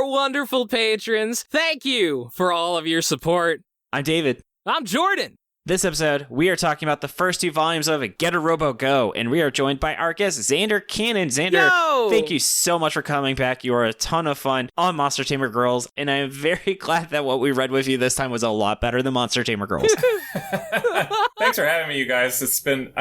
our wonderful patrons. Thank you for all of your support. I'm David. I'm Jordan. This episode, we are talking about the first 2 volumes of Getter Robo Go, and we are joined by our guest, Zander Canon. Zander, thank you so much for coming back. You are a ton of fun on Monster Tamer Girls, and I am very glad that what we read with you this time was a lot better than Monster Tamer Girls. Thanks for having me, you guys. It's been,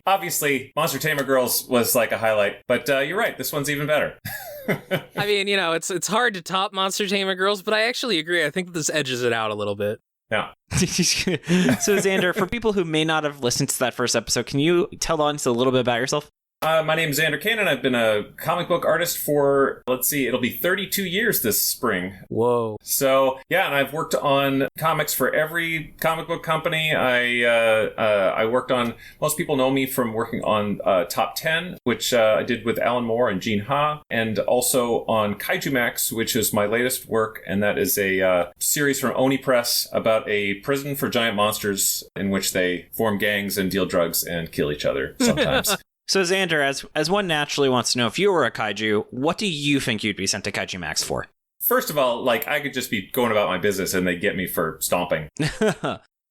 obviously, Monster Tamer Girls was like a highlight, but you're right, this one's even better. I mean, it's hard to top Monster Tamer Girls, but I actually agree. I think this edges it out a little bit. Yeah. So, Zander, for people who may not have listened to that first episode, can you tell the audience a little bit about yourself? My name is Zander Canon. I've been a comic book artist for, it'll be 32 years this spring. Whoa. So, yeah, and I've worked on comics for every comic book company. I worked on, most people know me from working on Top 10, which I did with Alan Moore and Gene Ha, and also on Kaijumax, which is my latest work, and that is a series from Oni Press about a prison for giant monsters in which they form gangs and deal drugs and kill each other sometimes. So, Zander, as one naturally wants to know, if you were a kaiju, what do you think you'd be sent to Kaijumax for? First of all, I could just be going about my business and they'd get me for stomping.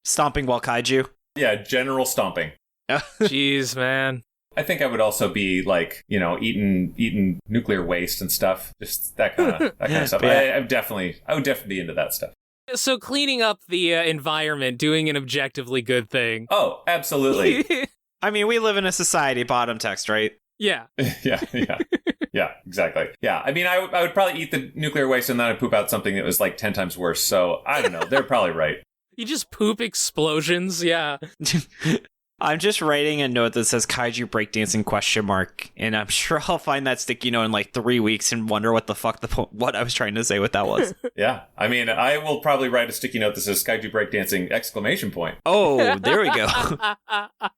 Stomping while kaiju? Yeah, general stomping. Jeez, man. I think I would also be eating nuclear waste and stuff. Just that kind of stuff. Yeah. I would definitely be into that stuff. So cleaning up the environment, doing an objectively good thing. Oh, absolutely. I mean, we live in a society, bottom text, right? Yeah. Yeah, exactly. Yeah, I would probably eat the nuclear waste and then I'd poop out something that was 10 times worse. So, I don't know. They're probably right. You just poop explosions, yeah. I'm just writing a note that says Kaiju breakdancing ? And I'm sure I'll find that sticky note in 3 weeks and wonder what the fuck what I was trying to say what that was. Yeah. I will probably write a sticky note that says Kaiju breakdancing ! Oh, there we go.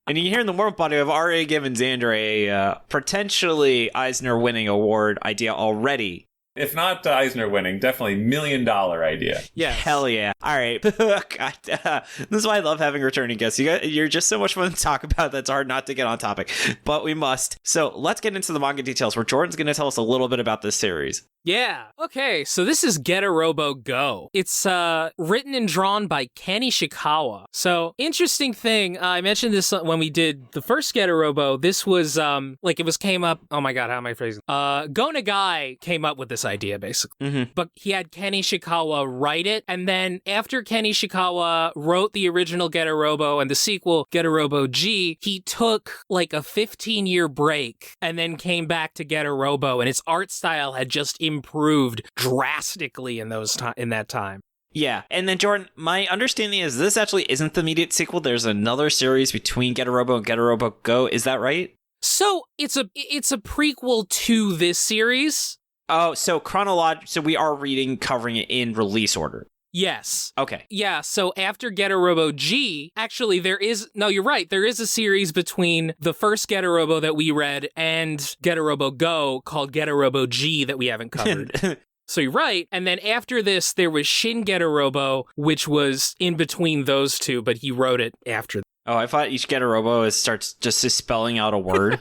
And you hear in the warm-up audio, I've already given Zander a potentially Eisner-winning award idea already. If not Eisner winning, definitely $1 million idea. Yeah. Hell yeah. All right. God, this is why I love having returning guests. You're just so much fun to talk about that's hard not to get on topic, but we must. So let's get into the manga details where Jordan's going to tell us a little bit about this series. Yeah. Okay, so this is Getter Robo Go. It's written and drawn by Ken Ishikawa. So, interesting thing, I mentioned this when we did the first Getter Robo. This was, came up, oh my god, how am I phrasing? Go Nagai came up with this idea, basically. Mm-hmm. But he had Ken Ishikawa write it, and then after Ken Ishikawa wrote the original Getter Robo and the sequel, Getter Robo G, he took a 15-year break and then came back to Getter Robo, and its art style had just improved drastically in that time. Yeah, and then Jordan, my understanding is this actually isn't the immediate sequel. There's another series between Getter Robo and Getter Robo Go. Is that right? So it's a prequel to this series. Oh, so so we are covering it in release order. Yes. Okay. Yeah, so after Getter Robo G, actually you're right, there is a series between the first Getter Robo that we read and Getter Robo Go called Getter Robo G that we haven't covered. So you're right, and then after this, there was Shin Getter Robo, which was in between those two, but he wrote it after. Oh, I thought each Getter Robo starts just spelling out a word.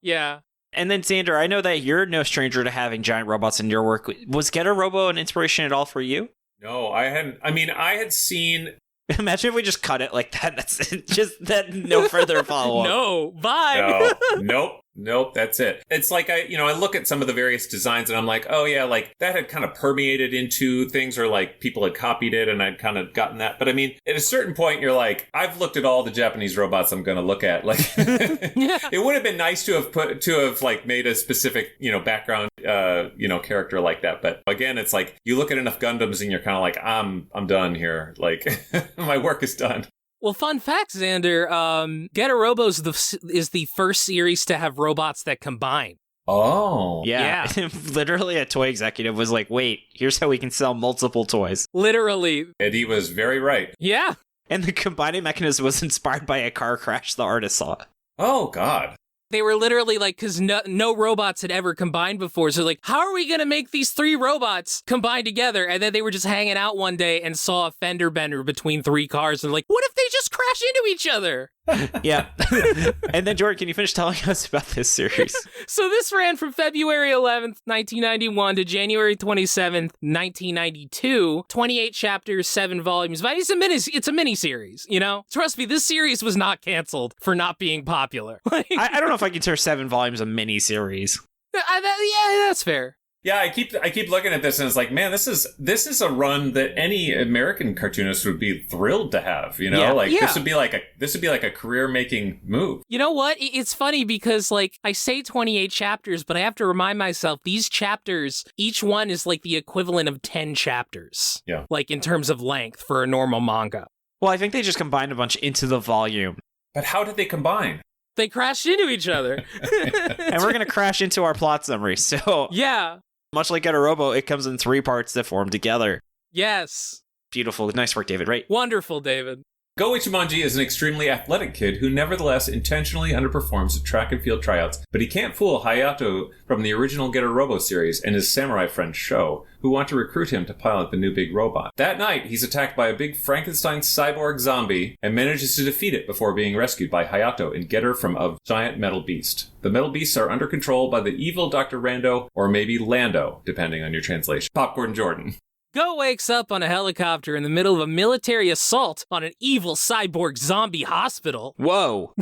Yeah. And then, Zander, I know that you're no stranger to having giant robots in your work. Was Getter Robo an inspiration at all for you? No, I hadn't. I had seen... Imagine if we just cut it like that. That's just that. No further follow-up. No, bye. No, nope, that's it. It's I look at some of the various designs and I'm like, oh yeah, that had kind of permeated into things, or people had copied it and I'd kind of gotten that. But at a certain point, you're I've looked at all the Japanese robots I'm going to look at. It would have been nice to have made a specific, background, character like that. But again, it's you look at enough Gundams and you're kind of I'm done here. My work is done. Well, fun fact, Zander, Getter Robo is the first series to have robots that combine. Oh. Yeah. Literally a toy executive was wait, here's how we can sell multiple toys. Literally. And he was very right. Yeah. And the combining mechanism was inspired by a car crash the artist saw. Oh, God. They were literally because no robots had ever combined before. So how are we going to make these 3 robots combine together? And then they were just hanging out one day and saw a fender bender between 3 cars. And what if they just crash into each other. Yeah. And then, Jordan, can you finish telling us about this series? So this ran from February 11th, 1991 to January 27th, 1992. 28 chapters, 7 volumes. But it's a mini-series, you know? Trust me, this series was not canceled for not being popular. I don't know if I consider 7 volumes a mini-series. Yeah, that's fair. Yeah, I keep looking at this and it's like, man, this is a run that any American cartoonist would be thrilled to have, you know? This would be like a career-making move. You know what? It's funny because like I say 28 chapters, but I have to remind myself these chapters, each one is like the equivalent of 10 chapters. Yeah. Like in terms of length for a normal manga. Well, I think they just combined a bunch into the volume. But how did they combine? They crashed into each other. And we're going to crash into our plot summary. So, yeah. Much like Getter Robo, it comes in 3 parts that form together. Yes. Beautiful. Nice work, David, right? Wonderful, David. Go Ichimonji is an extremely athletic kid who nevertheless intentionally underperforms at track and field tryouts, but he can't fool Hayato from the original Getter Robo series and his samurai friend Sho, who want to recruit him to pilot the new big robot. That night, he's attacked by a big Frankenstein cyborg zombie and manages to defeat it before being rescued by Hayato and Getter from a giant metal beast. The metal beasts are under control by the evil Dr. Rando, or maybe Lando, depending on your translation. Popcorn Jordan. Go wakes up on a helicopter in the middle of a military assault on an evil cyborg zombie hospital. Whoa.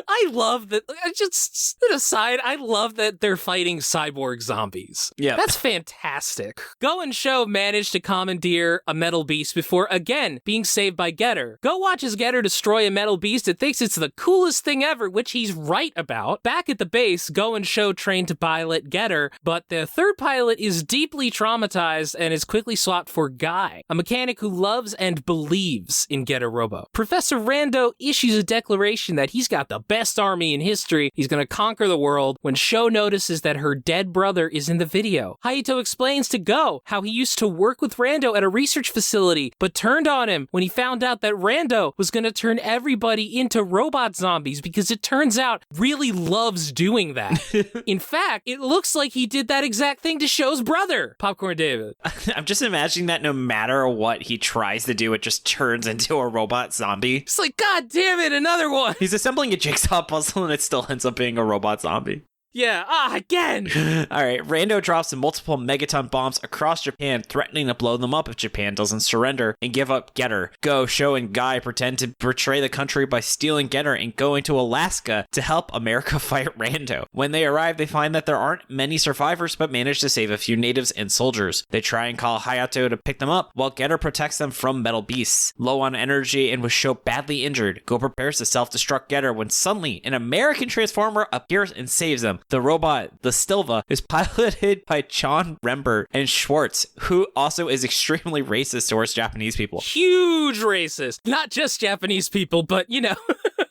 I love that. Just an aside, I love that they're fighting cyborg zombies. Yeah. That's fantastic. Go and Sho managed to commandeer a metal beast before, again, being saved by Getter. Go watches Getter destroy a metal beast and thinks it's the coolest thing ever, which he's right about. Back at the base, Go and Sho train to pilot Getter, but the third pilot is deeply traumatized and is quickly swapped for Guy, a mechanic who loves and believes in Getter Robo. Professor Rando issues a declaration that he's got the best army in history. He's going to conquer the world when Sho notices that her dead brother is in the video. Hayato explains to Go how he used to work with Rando at a research facility, but turned on him when he found out that Rando was going to turn everybody into robot zombies because it turns out really loves doing that. In fact, it looks like he did that exact thing to Sho's brother. Popcorn David. I'm just imagining that no matter what he tries to do, it just turns into a robot zombie. It's like, God damn it, another one. He's assembling a jigsaw puzzle and it still ends up being a robot zombie. Yeah, again! All right, Rando drops multiple megaton bombs across Japan, threatening to blow them up if Japan doesn't surrender and give up Getter. Go, Sho, and Guy pretend to betray the country by stealing Getter and going to Alaska to help America fight Rando. When they arrive, they find that there aren't many survivors, but manage to save a few natives and soldiers. They try and call Hayato to pick them up, while Getter protects them from metal beasts. Low on energy and with Sho badly injured, Go prepares to self-destruct Getter when suddenly an American Transformer appears and saves them. The robot, the Stilva, is piloted by John Rembert and Schwartz, who also is extremely racist towards Japanese people. Huge racist. Not just Japanese people, but, you know,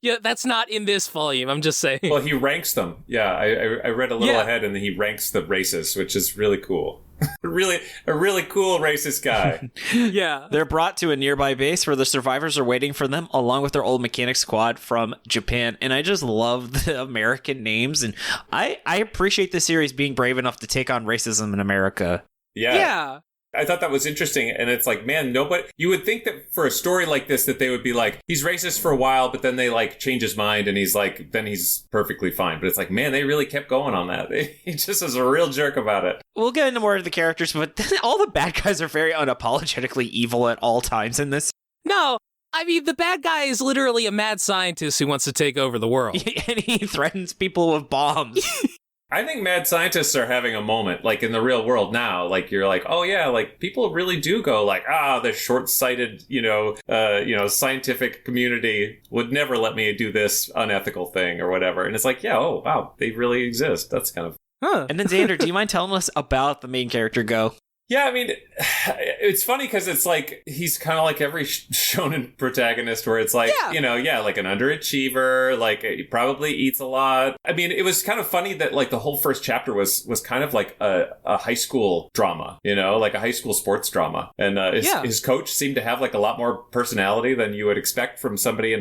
yeah, that's not in this volume, I'm just saying. Well, he ranks them. Yeah, I read a little ahead and he ranks the races, which is really cool. A really cool racist guy. Yeah. They're brought to a nearby base where the survivors are waiting for them, along with their old mechanic squad from Japan. And I just love the American names. And I appreciate the series being brave enough to take on racism in America. Yeah. I thought that was interesting, and it's like, man, you would think that for a story like this that they would be like, he's racist for a while, but then they like change his mind and then he's perfectly fine. But it's like, man, they really kept going on that. He just is a real jerk about it. We'll get into more of the characters, but all the bad guys are very unapologetically evil at all times in this. No, I mean, the bad guy is literally a mad scientist who wants to take over the world. And he threatens people with bombs. I think mad scientists are having a moment, like in the real world now. Like you're like, oh yeah, like people really do go like, the short-sighted, scientific community would never let me do this unethical thing or whatever. And it's like, yeah, oh wow, they really exist. That's kind of. Huh. And then Zander, do you mind telling us about the main character, Go? Yeah, I mean, it's funny because it's like he's kind of like every shonen protagonist where it's like, like an underachiever, like he probably eats a lot. I mean, it was kind of funny that like the whole first chapter was kind of like a high school drama, like a high school sports drama. And his coach seemed to have like a lot more personality than you would expect from somebody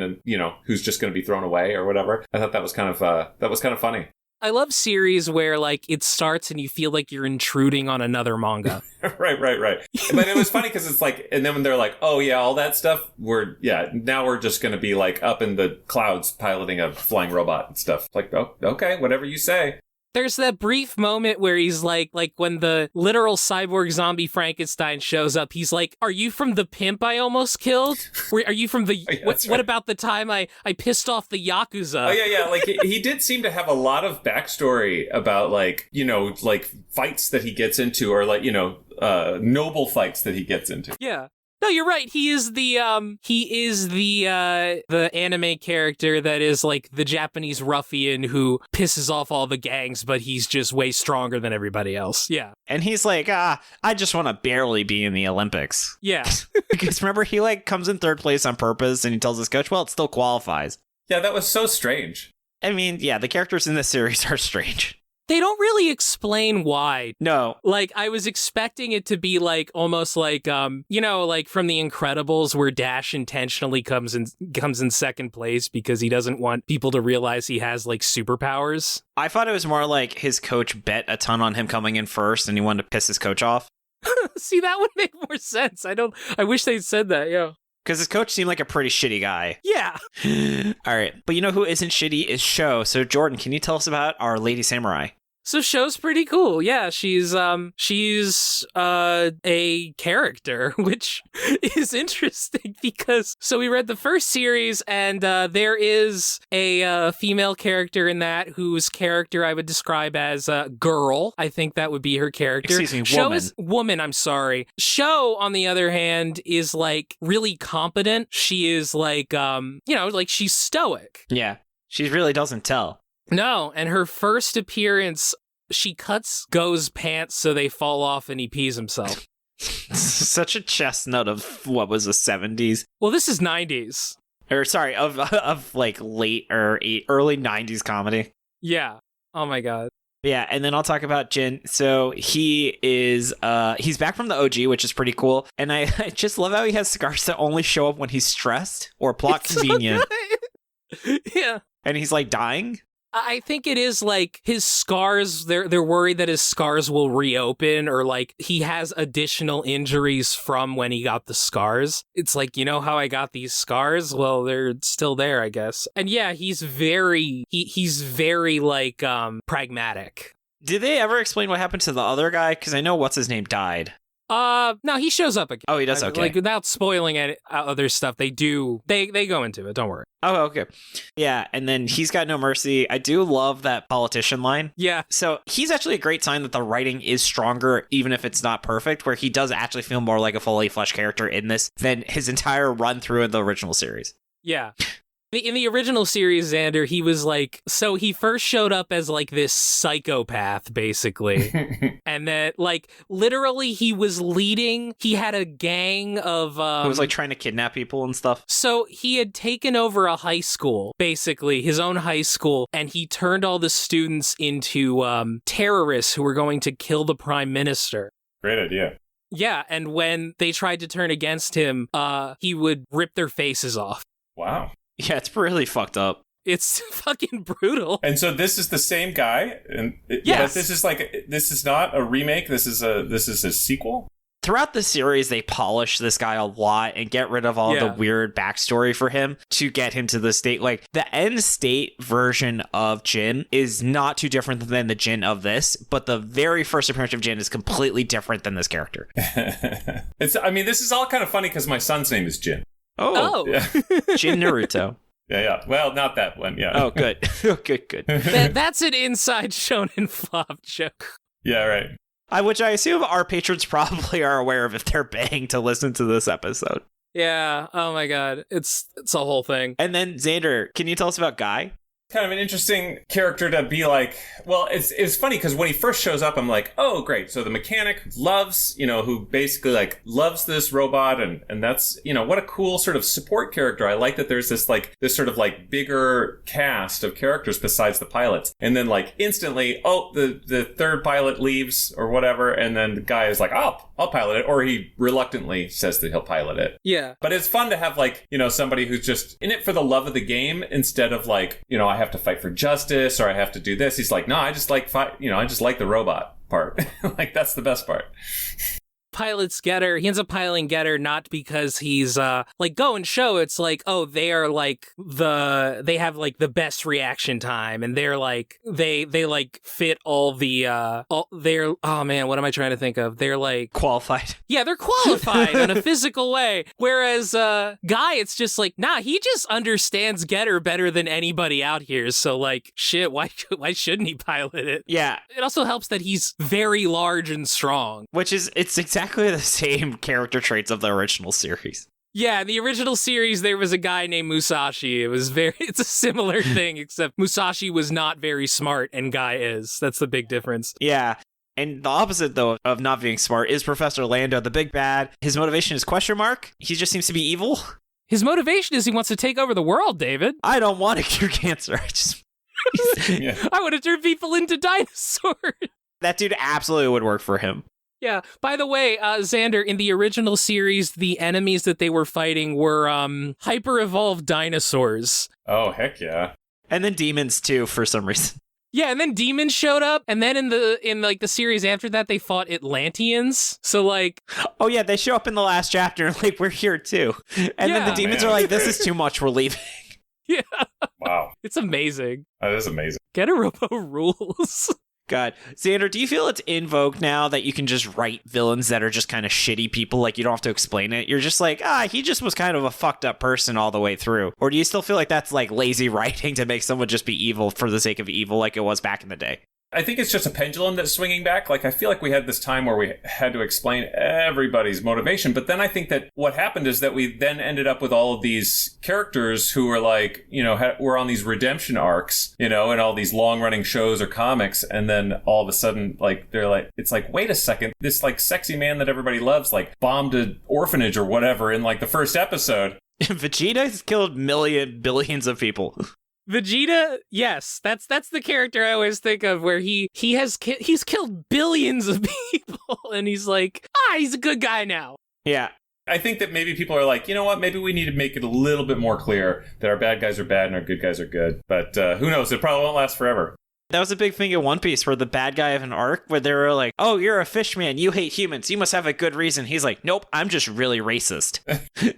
who's just going to be thrown away or whatever. I thought that was kind of funny. I love series where, like, it starts and you feel like you're intruding on another manga. Right. But it was funny because it's like, and then when they're like, oh yeah, all that stuff, now we're just going to be like up in the clouds piloting a flying robot and stuff. Like, oh, okay, whatever you say. There's that brief moment where he's like when the literal cyborg zombie Frankenstein shows up, he's like, are you from the pimp I almost killed? Are you from the... What about the time I pissed off the Yakuza? Oh, yeah. Like, he did seem to have a lot of backstory about, like, you know, like, fights that he gets into or, like, you know, noble fights that he gets into. Yeah. No, you're right. He is the anime character that is like the Japanese ruffian who pisses off all the gangs, but he's just way stronger than everybody else. Yeah. And he's like, I just want to barely be in the Olympics. Yeah. Because remember, he like comes in third place on purpose and he tells his coach, well, it still qualifies. Yeah, that was so strange. I mean, yeah, the characters in this series are strange. They don't really explain why. No. Like, I was expecting it to be like, almost like, you know, like from The Incredibles where Dash intentionally comes in second place because he doesn't want people to realize he has like superpowers. I thought it was more like his coach bet a ton on him coming in first and he wanted to piss his coach off. See, that would make more sense. I wish they'd said that, yeah. Because his coach seemed like a pretty shitty guy. Yeah. All right. But you know who isn't shitty is Sho. So Jordan, can you tell us about our Lady Samurai? So Sho's pretty cool. Yeah, she's a character, which is interesting because so we read the first series and there is a female character in that whose character I would describe as girl. I think that would be her character. Excuse me, Sho is woman, I'm sorry. Sho, on the other hand, is like really competent. She is like like she's stoic. Yeah. She really doesn't tell. No, and her first appearance, she cuts Go's pants so they fall off and he pees himself. Such a chestnut of what was the 70s. Well, this is 90s. Or sorry, of like late or early 90s comedy. Yeah. Oh my god. Yeah, and then I'll talk about Jin. So he is he's back from the OG, which is pretty cool. And I just love how he has scars that only show up when he's stressed or plot convenient. So yeah. And he's like dying. I think it is like his scars, they're worried that his scars will reopen or like he has additional injuries from when he got the scars. It's like, you know how I got these scars? Well, they're still there, I guess. And yeah, he's very like pragmatic. Did they ever explain what happened to the other guy? Because I know what's his name died. No, he shows up again. Oh, he does? Okay. Like, without spoiling other stuff, they go into it, don't worry. Oh, okay. Yeah, and then he's got no mercy. I do love that politician line. Yeah. So he's actually a great sign that the writing is stronger, even if it's not perfect, where he does actually feel more like a fully fleshed character in this than his entire run through in the original series. Yeah. In the original series, Zander, he was like, so he first showed up as like this psychopath, basically. And then like literally he had a gang of... He was like trying to kidnap people and stuff. So he had taken over a high school, basically, his own high school, and he turned all the students into terrorists who were going to kill the prime minister. Great idea. Yeah, and when they tried to turn against him, he would rip their faces off. Wow. Yeah, it's really fucked up. It's fucking brutal. And so this is the same guy, and yes. But this is not a remake. This is a sequel. Throughout the series, they polish this guy a lot and get rid of all the weird backstory for him to get him to the state. Like, the end state version of Jin is not too different than the Jin of this, but the very first appearance of Jin is completely different than this character. This is all kind of funny because my son's name is Jin. Oh. Yeah. Jin Naruto. Yeah. Well, not that one. Yeah. Oh, good. Good. That's an inside Shonen flop joke. Yeah, right. Which I assume our patrons probably are aware of if they're paying to listen to this episode. Yeah. Oh my god. It's a whole thing. And then Zander, can you tell us about Guy? Kind of an interesting character to be like, well, it's funny because when he first shows up, I'm like, oh, great. So the mechanic loves, who basically like loves this robot. And that's, what a cool sort of support character. I like that there's this sort of like bigger cast of characters besides the pilots. And then like instantly, the third pilot leaves or whatever. And then the guy is like, I'll pilot it. Or he reluctantly says that he'll pilot it. Yeah. But it's fun to have like, somebody who's just in it for the love of the game instead of like, I have to fight for justice, or I have to do this. He's like, no, I just like I just like the robot part. Like, that's the best part. Pilots Getter. He ends up piloting Getter not because he's like Go and Show. It's like, oh, they are like they have like the best reaction time, and they're like they like fit all the they're, oh man, what am I trying to think of? They're like qualified. Yeah, they're qualified in a physical way. Whereas Guy, it's just like, nah, he just understands Getter better than anybody out here. So like, shit, why shouldn't he pilot it? Yeah. It also helps that he's very large and strong. Which is, it's exactly the same character traits of the original series. Yeah, in the original series, there was a guy named Musashi. It's a similar thing, except Musashi was not very smart and Guy is. That's the big difference. Yeah. And the opposite, though, of not being smart is Professor Lando, the big bad. His motivation is question mark. He just seems to be evil. His motivation is he wants to take over the world, David. I don't want to cure cancer. I want to turn people into dinosaurs. That dude absolutely would work for him. Yeah. By the way, Zander, in the original series, the enemies that they were fighting were hyper-evolved dinosaurs. Oh, heck yeah. And then demons, too, for some reason. Yeah, and then demons showed up, and then in the series after that, they fought Atlanteans. So like, oh yeah, they show up in the last chapter, like, we're here too. And then the demons are like, this is too much, we're leaving. Yeah. Wow. It's amazing. That is amazing. Getter Robo rules. God. Xander, do you feel it's in vogue now that you can just write villains that are just kind of shitty people? Like, you don't have to explain it. You're just like, he just was kind of a fucked up person all the way through. Or do you still feel like that's like lazy writing to make someone just be evil for the sake of evil like it was back in the day? I think it's just a pendulum that's swinging back. Like, I feel like we had this time where we had to explain everybody's motivation. But then I think that what happened is that we then ended up with all of these characters who were like, were on these redemption arcs, in all these long running shows or comics. And then all of a sudden, like, they're like, it's like, wait a second, this like sexy man that everybody loves, like bombed an orphanage or whatever in like the first episode. Vegeta's killed billions of people. Vegeta, yes, that's the character I always think of, where he's killed billions of people, and he's like, he's a good guy now. Yeah. I think that maybe people are like, you know what, maybe we need to make it a little bit more clear that our bad guys are bad and our good guys are good. But who knows, it probably won't last forever. That was a big thing in One Piece where the bad guy of an arc where they were like, oh, you're a fish man, you hate humans, you must have a good reason. He's like, nope, I'm just really racist.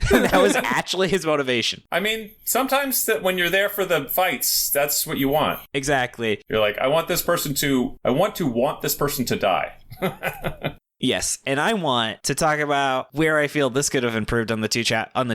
That was actually his motivation. I mean, sometimes that when you're there for the fights, that's what you want. Exactly. You're like, I want this person to die. Yes, and I want to talk about where I feel this could have improved on the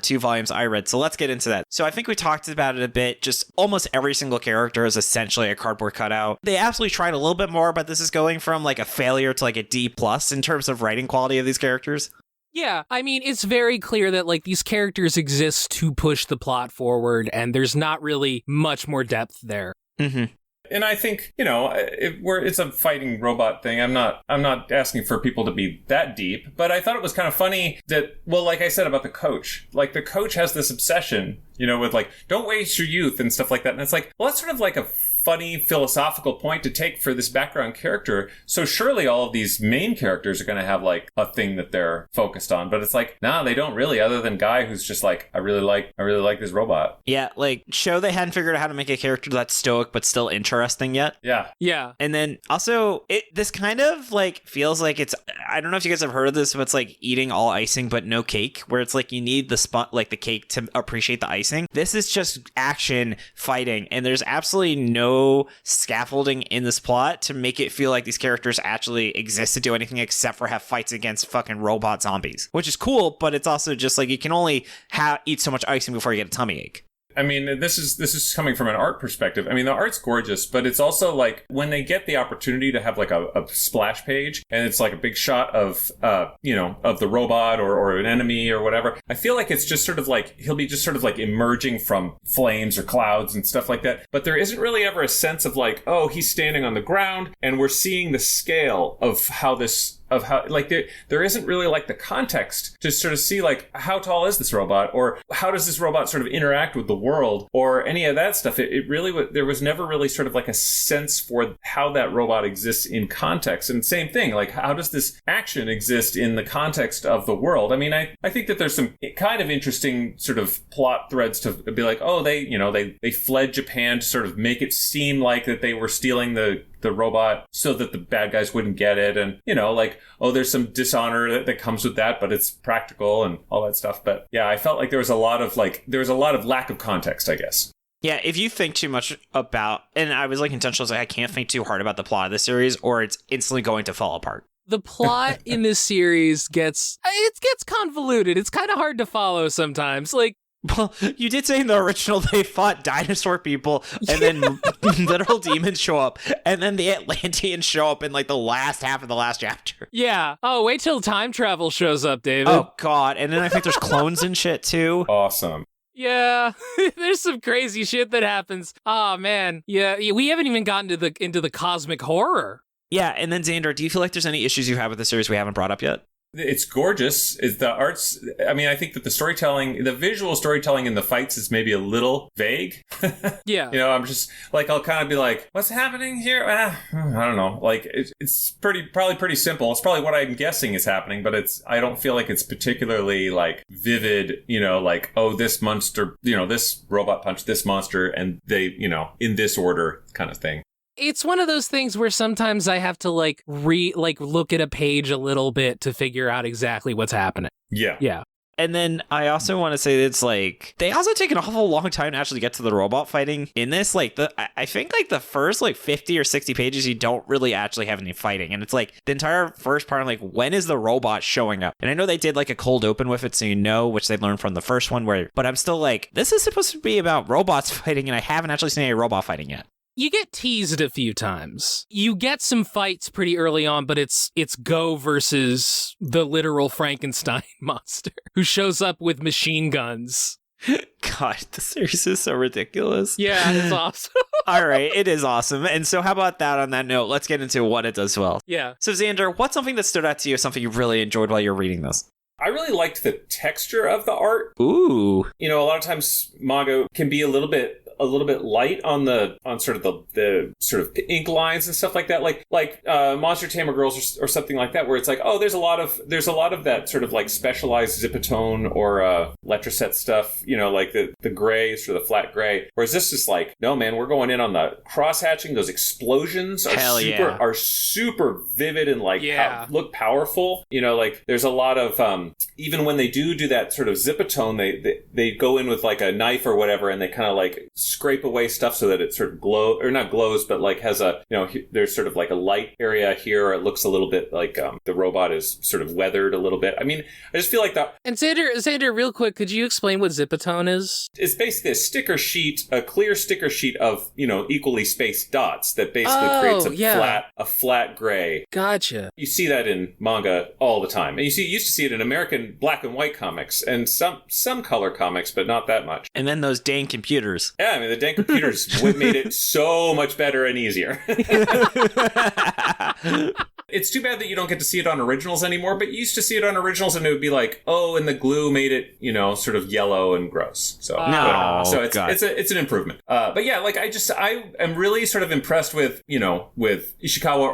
two volumes I read. So let's get into that. So I think we talked about it a bit. Just almost every single character is essentially a cardboard cutout. They absolutely tried a little bit more, but this is going from like a failure to like a D+ in terms of writing quality of these characters. Yeah, I mean, it's very clear that like these characters exist to push the plot forward, and there's not really much more depth there. Mm-hmm. And I think, it's a fighting robot thing. I'm not asking for people to be that deep, but I thought it was kind of funny that, well, like I said about the coach, like the coach has this obsession, with like, don't waste your youth and stuff like that. And it's like, well, that's sort of like a funny philosophical point to take for this background character. So surely all of these main characters are going to have like a thing that they're focused on, but it's like, nah, they don't really, other than Guy, who's just like, I really like this robot. Yeah, like they hadn't figured out how to make a character that's stoic but still interesting yet. Yeah. And then also this kind of like feels like it's, I don't know if you guys have heard of this, but it's like eating all icing but no cake, where it's like you need the cake to appreciate the icing. This is just action fighting, and there's absolutely no scaffolding in this plot to make it feel like these characters actually exist to do anything except for have fights against fucking robot zombies, which is cool, but it's also just like you can only eat so much icing before you get a tummy ache. I mean, this is coming from an art perspective. I mean, the art's gorgeous, but it's also like when they get the opportunity to have like a splash page and it's like a big shot of, of the robot or an enemy or whatever. I feel like it's just sort of like, he'll be just sort of like emerging from flames or clouds and stuff like that. But there isn't really ever a sense of like, oh, he's standing on the ground and we're seeing the scale of how this how, like, there isn't really like the context to sort of see like how tall is this robot, or how does this robot sort of interact with the world, or any of that stuff. It really there was never really sort of like a sense for how that robot exists in context. And same thing, like, how does this action exist in the context of the world? I mean, I think that there's some kind of interesting sort of plot threads to be like, oh, they fled Japan to sort of make it seem like that they were stealing the robot so that the bad guys wouldn't get it. And, like, oh, there's some dishonor that comes with that, but it's practical and all that stuff. But yeah, I felt like there was a lot of lack of context, I guess. Yeah, if you think too much about, and I was like intentional, I can't think too hard about the plot of the series, or it's instantly going to fall apart. The plot in this series gets convoluted. It's kind of hard to follow sometimes. Like, well, you did say in the original they fought dinosaur people, and then literal demons show up, and then the Atlanteans show up in like the last half of the last chapter. Yeah. Oh, wait till time travel shows up, David. Oh, God. And then I think there's clones and shit, too. Awesome. Yeah, there's some crazy shit that happens. Oh, man. Yeah, we haven't even gotten into the cosmic horror. Yeah, and then Zander, do you feel like there's any issues you have with the series we haven't brought up yet? It's gorgeous. It's the arts. I mean, I think that the visual storytelling in the fights is maybe a little vague. Yeah. I'm just like, I'll kind of be like, what's happening here? I don't know. Like, it's probably pretty simple. It's probably what I'm guessing is happening, but I don't feel like it's particularly like vivid, like, oh, this monster, this robot punched this monster and they, in this order kind of thing. It's one of those things where sometimes I have to look at a page a little bit to figure out exactly what's happening. Yeah. Yeah. And then I also want to say that it's like, they also take an awful long time to actually get to the robot fighting in this. Like, I think like the first like 50 or 60 pages, you don't really actually have any fighting. And it's like the entire first part, like, when is the robot showing up? And I know they did like a cold open with it, so which they learned from the first one, but I'm still like, this is supposed to be about robots fighting, and I haven't actually seen any robot fighting yet. You get teased a few times. You get some fights pretty early on, but it's Go versus the literal Frankenstein monster who shows up with machine guns. God, the series is so ridiculous. Yeah, it's awesome. All right, it is awesome. And so how about that on that note? Let's get into what it does well. Yeah. So Zander, what's something that stood out to you, something you really enjoyed while you're reading this? I really liked the texture of the art. Ooh. A lot of times manga can be a little bit light on sort of the sort of ink lines and stuff like that, like Monster Tamer Girls or something like that, where it's like, oh, there's a lot of that sort of like specialized Zipatone or Letraset stuff, like the gray, sort of the flat gray. Whereas this is like, no, man, we're going in on the cross hatching. Those explosions are super vivid and like look powerful. Like there's a lot of even when they do that sort of Zipatone, they go in with like a knife or whatever, and they kind of like scrape away stuff so that it sort of not glows, but like has a, there's sort of like a light area here. Or it looks a little bit like the robot is sort of weathered a little bit. I mean, I just feel like that. And Zander, real quick, could you explain what Zipatone is? It's basically a clear sticker sheet of, equally spaced dots that basically creates a flat gray. Gotcha. You see that in manga all the time. And you used to see it in American black and white comics and some color comics, but not that much. And then those dang computers. Yeah, I mean, the dang computers made it so much better and easier. It's too bad that you don't get to see it on originals anymore, but you used to see it on originals and it would be like, oh, and the glue made it, sort of yellow and gross. So it's an improvement. But yeah, like I am really sort of impressed with Ishikawa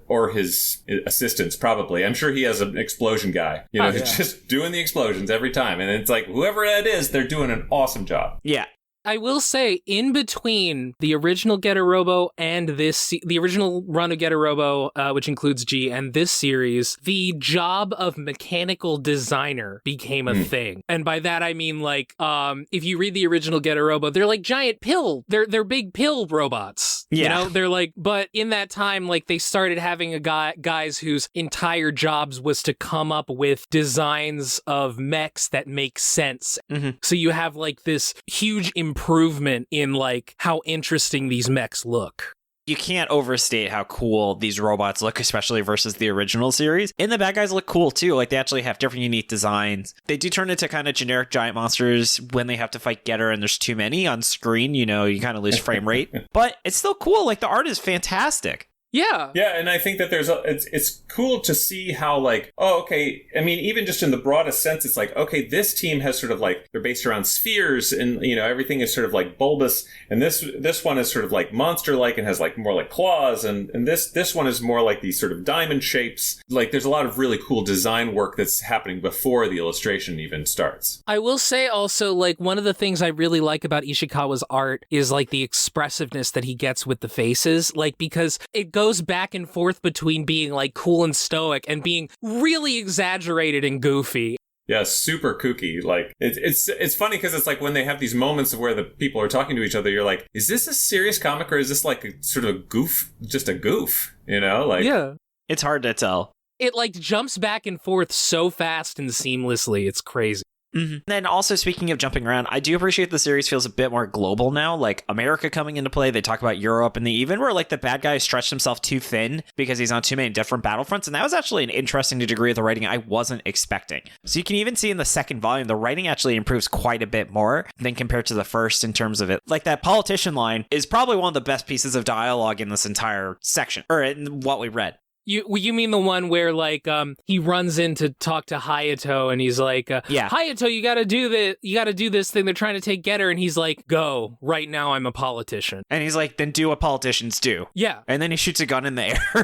or his assistants probably. I'm sure he has an explosion guy, who's just doing the explosions every time. And it's like, whoever that is, they're doing an awesome job. Yeah. I will say, in between the original Getter Robo and the original run of Getter Robo, which includes G, and this series, the job of mechanical designer became a thing. And by that, I mean, like, if you read the original Getter Robo, they're like giant they're big pill robots. Yeah. They're like, but in that time, like, they started having guys whose entire jobs was to come up with designs of mechs that make sense. Mm-hmm. So you have, like, this huge improvement in like how interesting these mechs look. You can't overstate how cool these robots look, especially versus the original series. And the bad guys look cool too. Like they actually have different unique designs. They do turn into kind of generic giant monsters when they have to fight Getter and there's too many on screen. You kind of lose frame rate. But it's still cool. Like the art is fantastic. Yeah. Yeah, and I think that it's cool to see how, like, oh, okay, I mean, even just in the broadest sense, it's like, okay, this team has sort of like, they're based around spheres, and, you know, everything is sort of like bulbous, and this one is sort of like monster-like and has like more like claws, and this one is more like these sort of diamond shapes. Like, there's a lot of really cool design work that's happening before the illustration even starts. I will say also, like, one of the things I really like about Ishikawa's art is like the expressiveness that he gets with the faces, like, because it goes back and forth between being like cool and stoic and being really exaggerated and goofy. Yeah, super kooky. Like, it's funny because it's like when they have these moments of where the people are talking to each other, you're like, is this a serious comic or is this like a sort of goof, just a goof, you know? Like, yeah. It's hard to tell. It like jumps back and forth so fast and seamlessly. It's crazy. Mm-hmm. And also, speaking of jumping around, I do appreciate the series feels a bit more global now, like America coming into play. They talk about Europe, and they even were like the bad guy stretched himself too thin because he's on too many different battlefronts. And that was actually an interesting degree of the writing I wasn't expecting. So you can even see in the second volume, the writing actually improves quite a bit more than compared to the first in terms of it. Like that politician line is probably one of the best pieces of dialogue in this entire section, or in what we read. You mean the one where, like, he runs in to talk to Hayato, and he's like, yeah, Hayato, you gotta do this thing, they're trying to take Getter, and he's like, go, right now I'm a politician. And he's like, then do what politicians do. Yeah. And then he shoots a gun in the air.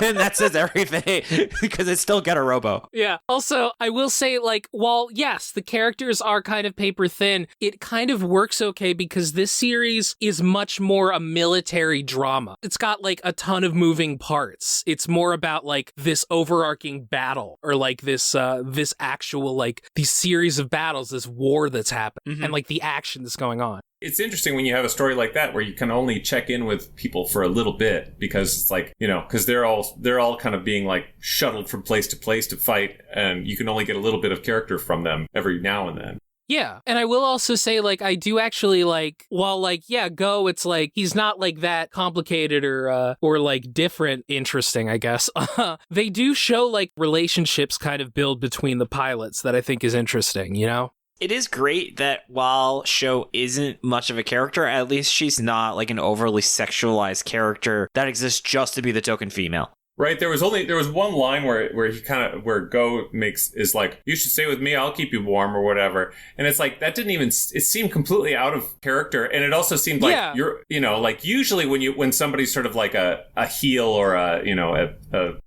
And that says everything, because it's still Getter Robo. Yeah. Also, I will say, like, while, yes, the characters are kind of paper thin, it kind of works okay because this series is much more a military drama. It's got, like, a ton of moving parts. It's more about like this overarching battle, or like this actual, like, these series of battles, this war that's happened, and like the action that's going on. It's interesting when you have a story like that where you can only check in with people for a little bit, because it's like, you know, because they're all kind of being like shuttled from place to fight, and you can only get a little bit of character from them every now and then. Yeah, and I will also say, like, I do actually, like, while, like, yeah, Go, it's like, he's not, like, that complicated or like, different, interesting, I guess. They do show, like, relationships kind of build between the pilots that I think is interesting, you know? It is great that while Sho isn't much of a character, at least she's not, like, an overly sexualized character that exists just to be the token female. Right, there was one line where Go is like, you should stay with me, I'll keep you warm, or whatever. And it's like, that didn't even, it seemed completely out of character. And it also seemed like you're, you know, like usually when somebody's sort of like a heel or a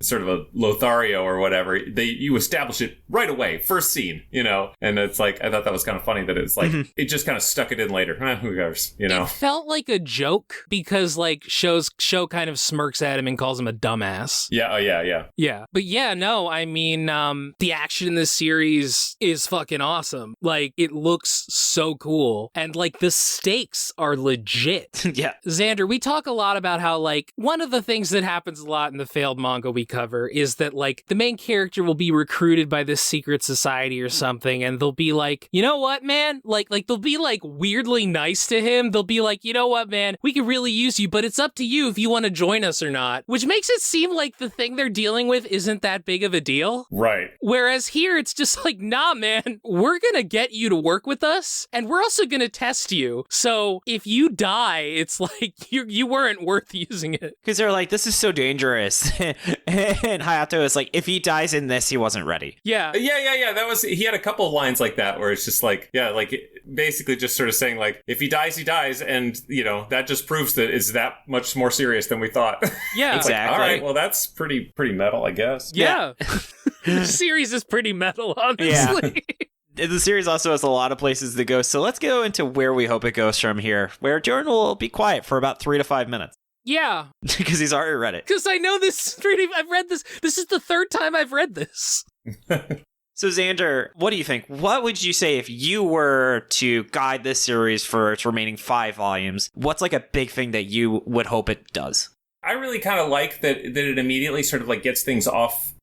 sort of a Lothario or whatever, you establish it right away, first scene, you know. And it's like, I thought that was kind of funny that it's like, it just kind of stuck it in later. Who cares, you know? It felt like a joke because like Sho kind of smirks at him and calls him a dumbass. Yeah, oh yeah. Yeah. But yeah, no, I mean, the action in this series is fucking awesome. Like, it looks so cool. And, like, the stakes are legit. Yeah. Zander, we talk a lot about how, like, one of the things that happens a lot in the failed manga we cover is that, like, the main character will be recruited by this secret society or something, and they'll be like, you know what, man? Like they'll be, like, weirdly nice to him. They'll be like, you know what, man? We could really use you, but it's up to you if you want to join us or not. Which makes it seem like the thing they're dealing with isn't that big of a deal. Right. Whereas here, it's just like, nah, man, we're gonna get you to work with us, and we're also gonna test you. So if you die, it's like you weren't worth using it. Because they're like, this is so dangerous. And Hayato is like, if he dies in this, he wasn't ready. Yeah. He had a couple of lines like that where it's just like, yeah, like basically just sort of saying like, if he dies, he dies. And, you know, that just proves that it's that much more serious than we thought. Yeah. Exactly. Like, all right, well, that's pretty metal, I guess. Yeah. The series is pretty metal, honestly. Yeah. The series also has a lot of places to go. So let's go into where we hope it goes from here, where Jordan will be quiet for about 3 to 5 minutes. Yeah. Because he's already read it. Because I know this. I've read this. This is the third time I've read this. So Zander, what do you think? What would you say if you were to guide this series for its remaining 5 volumes? What's like a big thing that you would hope it does? I really kind of like that it immediately sort of like gets things off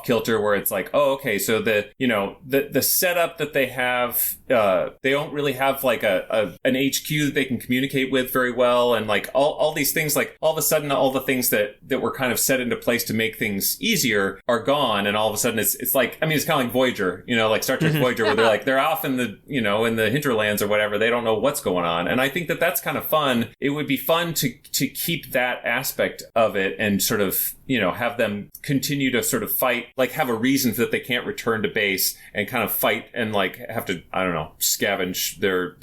kilter, where it's like, oh, okay, so the setup that they have, they don't really have like an HQ that they can communicate with very well, and like all these things, like all of a sudden all the things that were kind of set into place to make things easier are gone, and all of a sudden it's like, I mean, it's kind of like Voyager, like Star Trek Voyager, where they're off in the in the hinterlands or whatever, they don't know what's going on, and I think that's kind of fun. It would be fun to keep that aspect aspect of it and sort of, have them continue to sort of fight, like have a reason that they can't return to base and kind of fight and like have to, I don't know, scavenge their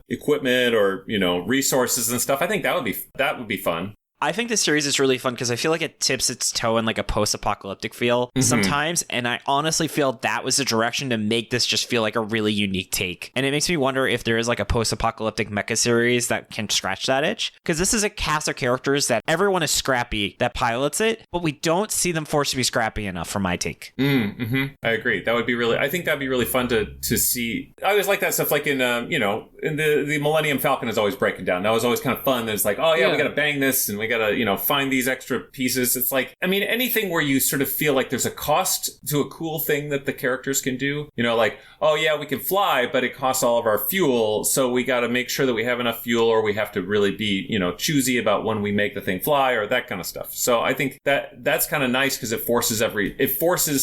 equipment or, resources and stuff. I think that would be fun. I think this series is really fun because I feel like it tips its toe in like a post-apocalyptic feel sometimes, and I honestly feel that was the direction to make this just feel like a really unique take. And it makes me wonder if there is like a post-apocalyptic mecha series that can scratch that itch, because this is a cast of characters that everyone is scrappy that pilots it, but we don't see them forced to be scrappy enough for my take. I agree. That would be I think that'd be really fun to see. I always like that stuff, like in in the Millennium Falcon is always breaking down. That was always kind of fun. It's like, oh yeah, we got to bang this and we got to, find these extra pieces. It's like, I mean, anything where you sort of feel like there's a cost to a cool thing that the characters can do, like, oh yeah, we can fly, but it costs all of our fuel. So we got to make sure that we have enough fuel, or we have to really be, choosy about when we make the thing fly or that kind of stuff. So I think that's kind of nice because it forces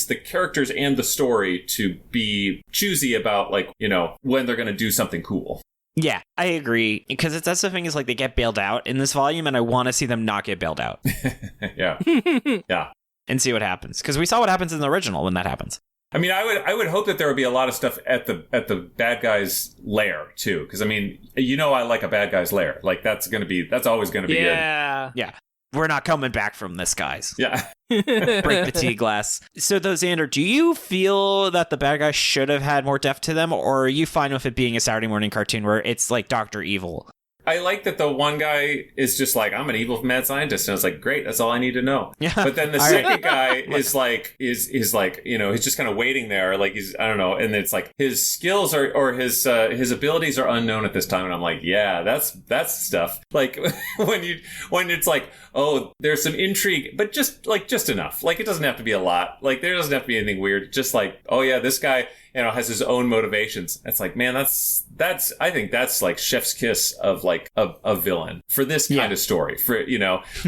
the characters and the story to be choosy about like, when they're going to do something cool. Yeah, I agree. Because that's the thing is like they get bailed out in this volume, and I want to see them not get bailed out. Yeah. Yeah. And see what happens. Because we saw what happens in the original when that happens. I mean, I would hope that there would be a lot of stuff at the bad guy's lair too. Because I mean, I like a bad guy's lair. Like that's always gonna be good. Yeah. We're not coming back from this, guys. Yeah. Break the tea glass. So, though, Zander, do you feel that the bad guys should have had more depth to them, or are you fine with it being a Saturday morning cartoon where it's like Dr. Evil? I like that the one guy is just like, I'm an evil mad scientist. And I was like, great, that's all I need to know. Yeah. But then the second guy is like, he's just kind of waiting there. Like I don't know. And it's like his skills or his abilities are unknown at this time. And I'm like, yeah, that's stuff. Like when it's like, oh, there's some intrigue, but just enough. Like it doesn't have to be a lot. Like there doesn't have to be anything weird. Just like, oh yeah, this guy, has his own motivations. It's like, man, I think that's like chef's kiss of like a villain for this kind of story, for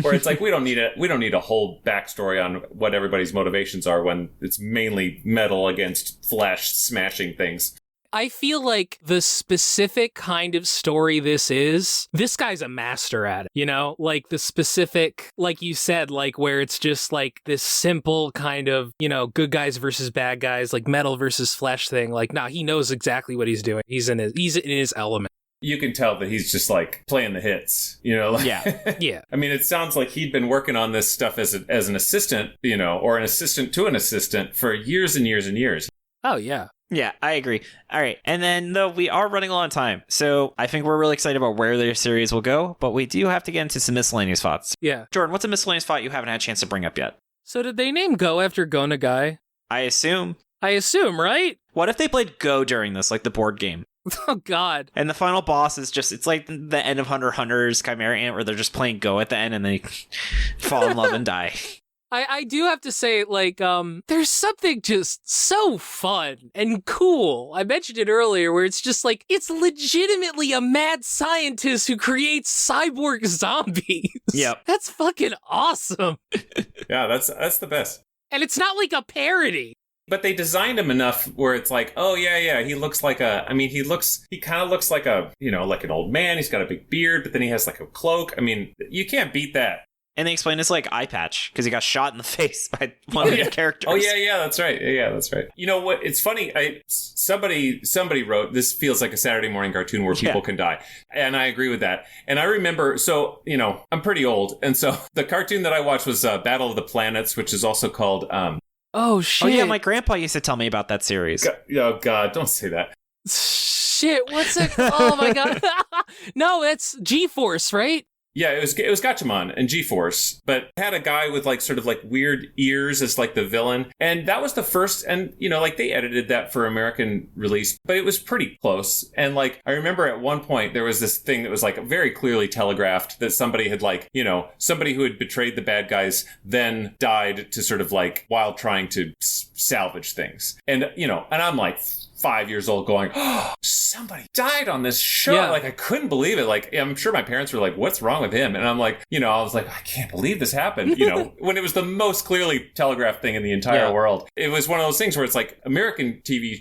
where it's like we don't need a whole backstory on what everybody's motivations are when it's mainly metal against flesh smashing things. I feel like the specific kind of story this guy's a master at it, like the specific, like you said, like where it's just like this simple kind of, good guys versus bad guys, like metal versus flesh thing. Like, he knows exactly what he's doing. He's in his element. You can tell that he's just like playing the hits, Yeah. I mean, it sounds like he'd been working on this stuff as an assistant, or an assistant to an assistant for years and years and years. Oh, yeah. Yeah, I agree. All right. And then, though, we are running low on time. So I think we're really excited about where the series will go, but we do have to get into some miscellaneous thoughts. Yeah. Jordan, what's a miscellaneous thought you haven't had a chance to bring up yet? So did they name Go after Go Nagai? I assume, right? What if they played Go during this, like the board game? Oh, God. And the final boss is it's like the end of Hunter x Hunter's Chimera Ant, where they're just playing Go at the end and they fall in love and die. I do have to say, like, there's something just so fun and cool. I mentioned it earlier where it's just like, it's legitimately a mad scientist who creates cyborg zombies. Yep. That's fucking awesome. Yeah, that's the best. And it's not like a parody. But they designed him enough where it's like, oh yeah, he looks like he kind of looks like like an old man. He's got a big beard, but then he has like a cloak. I mean, you can't beat that. And they explain it's like eye patch because he got shot in the face by one of the characters. Oh yeah, that's right. Yeah, that's right. You know what? It's funny. Somebody wrote, this feels like a Saturday morning cartoon where people can die, and I agree with that. And I remember, so I'm pretty old, and so the cartoon that I watched was Battle of the Planets, which is also called. Oh shit! Oh yeah, my grandpa used to tell me about that series. Oh God, don't say that. Shit, what's it? Oh my God! No, it's G-Force, right? Yeah, it was Gatchaman and G-Force, but it had a guy with like sort of like weird ears as like the villain. And that was the first, and like they edited that for American release, but it was pretty close. And like, I remember at one point there was this thing that was like very clearly telegraphed that somebody had like, somebody who had betrayed the bad guys then died to sort of like while trying to salvage things. And, and I'm like 5 years old going, oh, somebody died on this show. Yeah. Like, I couldn't believe it. Like, I'm sure my parents were like, what's wrong with him? And I'm like, I was like, I can't believe this happened, when it was the most clearly telegraphed thing in the entire world. It was one of those things where it's like American TV,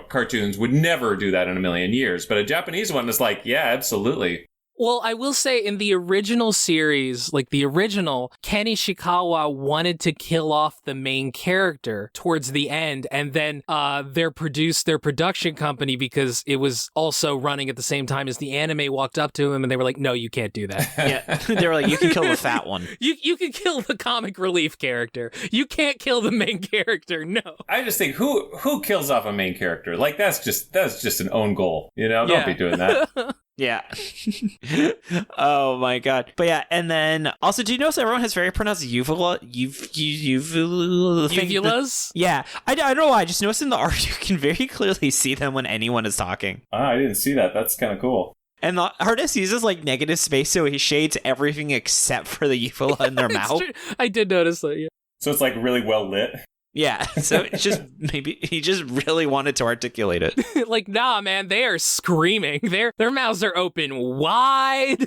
cartoons would never do that in a million years. But a Japanese one is like, yeah, absolutely. Well, I will say in the original series, like the original, Ken Ishikawa wanted to kill off the main character towards the end, and then their production company, because it was also running at the same time as the anime, walked up to him and they were like, no, you can't do that. Yeah, they were like, you can kill the fat one. You can kill the comic relief character. You can't kill the main character, no. I just think, who kills off a main character? Like, that's just an own goal, you know? Don't be doing that. Yeah. Oh my god. But yeah, and then also, do you notice everyone has very pronounced uvula? Uvulas? Yeah. I don't know why. I just noticed in the art you can very clearly see them when anyone is talking. I didn't see that. That's kind of cool. And the artist uses like negative space, so he shades everything except for the uvula in their mouth. True. I did notice that, yeah. So it's like really well lit. Yeah, so it's just maybe he just really wanted to articulate it. Like, nah, man, they are screaming. Their mouths are open wide.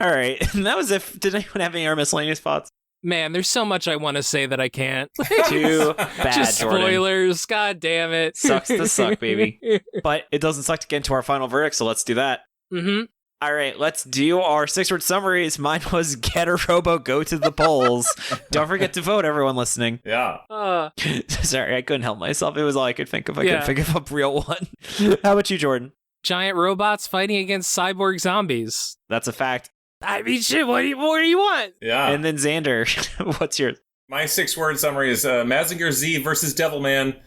All right, and that was it. Did anyone have any other miscellaneous thoughts? Man, there's so much I want to say that I can't. Too bad, just spoilers. Jordan. God damn it. Sucks to suck, baby. But it doesn't suck to get into our final verdict, so let's do that. Mm-hmm. All right, let's do our 6-word summaries. Mine was Getter Robo Go to the polls. Don't forget to vote, everyone listening. Yeah. Sorry, I couldn't help myself. It was all I could think of. I couldn't think of a real one. How about you, Jordan? Giant robots fighting against cyborg zombies. That's a fact. I mean, shit, what do you want? Yeah. And then Zander, what's yours? My 6-word summary is Mazinger Z versus Devilman,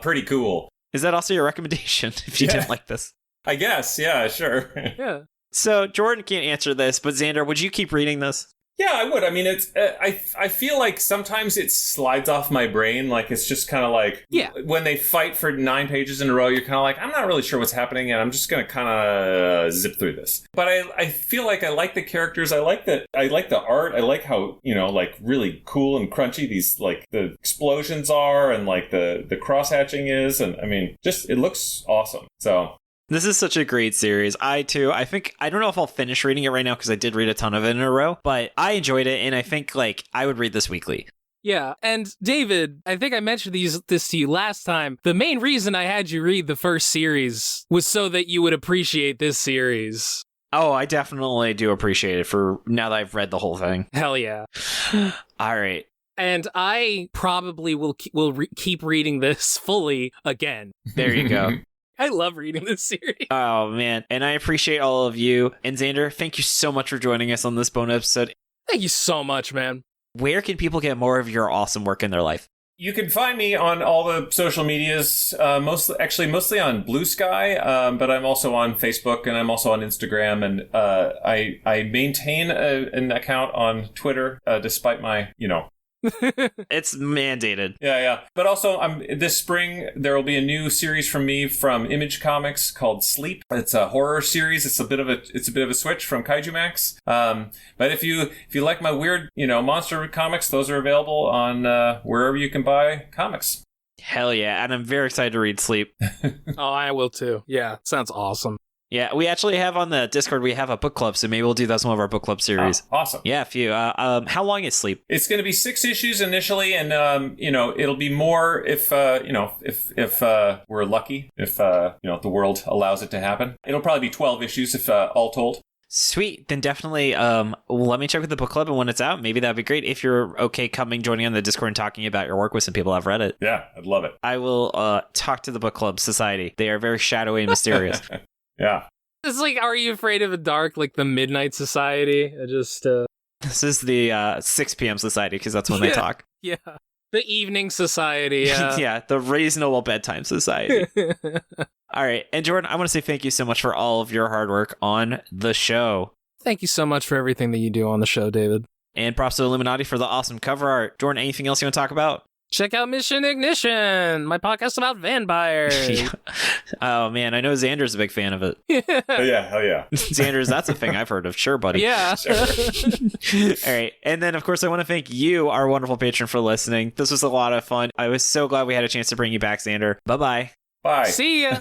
pretty cool. Is that also your recommendation if you didn't like this? I guess, yeah, sure. Yeah. So Jordan can't answer this, but Zander, would you keep reading this? Yeah, I would. I mean, it's. I feel like sometimes it slides off my brain. Like it's just kind of like when they fight for 9 pages in a row, you're kind of like, I'm not really sure what's happening, and I'm just gonna kind of zip through this. But I feel like I like the characters. I like the art. I like how like really cool and crunchy these like the explosions are, and like the cross hatching is, and I mean, just it looks awesome. So. This is such a great series. I think, I don't know if I'll finish reading it right now because I did read a ton of it in a row, but I enjoyed it, and I think, like, I would read this weekly. Yeah, and David, I think I mentioned this to you last time. The main reason I had you read the first series was so that you would appreciate this series. Oh, I definitely do appreciate it for now that I've read the whole thing. Hell yeah. All right. And I probably will keep reading this fully again. There you go. I love reading this series. Oh, man. And I appreciate all of you. And Zander, thank you so much for joining us on this bonus episode. Thank you so much, man. Where can people get more of your awesome work in their life? You can find me on all the social medias, mostly on Blue Sky, but I'm also on Facebook and I'm also on Instagram, and I maintain an account on Twitter, despite my, It's mandated. Yeah. But also, this spring there will be a new series from me from Image Comics called Sleep. It's a horror series. It's a bit of a switch from Kaijumax. But if you like my weird, monster comics, those are available on wherever you can buy comics. Hell yeah, and I'm very excited to read Sleep. Oh, I will too. Yeah, sounds awesome. Yeah, we actually have on the Discord, we have a book club, so maybe we'll do that as one of our book club series. Oh, awesome. Yeah, a few. How long is Sleep? It's going to be 6 issues initially, and it'll be more if we're lucky, if the world allows it to happen. It'll probably be 12 issues if all told. Sweet. Then definitely let me check with the book club, and when it's out, maybe that'd be great if you're okay joining on the Discord and talking about your work with some people who've read it. Yeah, I'd love it. I will talk to the book club society. They are very shadowy and mysterious. Yeah. It's like, are you afraid of the dark, like the Midnight Society? This is the 6 p.m. Society, because that's when they talk. Yeah. The Evening Society. Yeah. Yeah, the Reasonable Bedtime Society. All right. And Jordan, I want to say thank you so much for all of your hard work on the show. Thank you so much for everything that you do on the show, David. And props to Illuminati for the awesome cover art. Jordan, anything else you want to talk about? Check out Mission Ignition, my podcast about vampires. Oh, man, I know Xander's a big fan of it. Hell yeah. Xander's, that's a thing I've heard of. Sure, buddy. Yeah. Sure. All right. And then, of course, I want to thank you, our wonderful patron, for listening. This was a lot of fun. I was so glad we had a chance to bring you back, Zander. Bye-bye. Bye. See ya.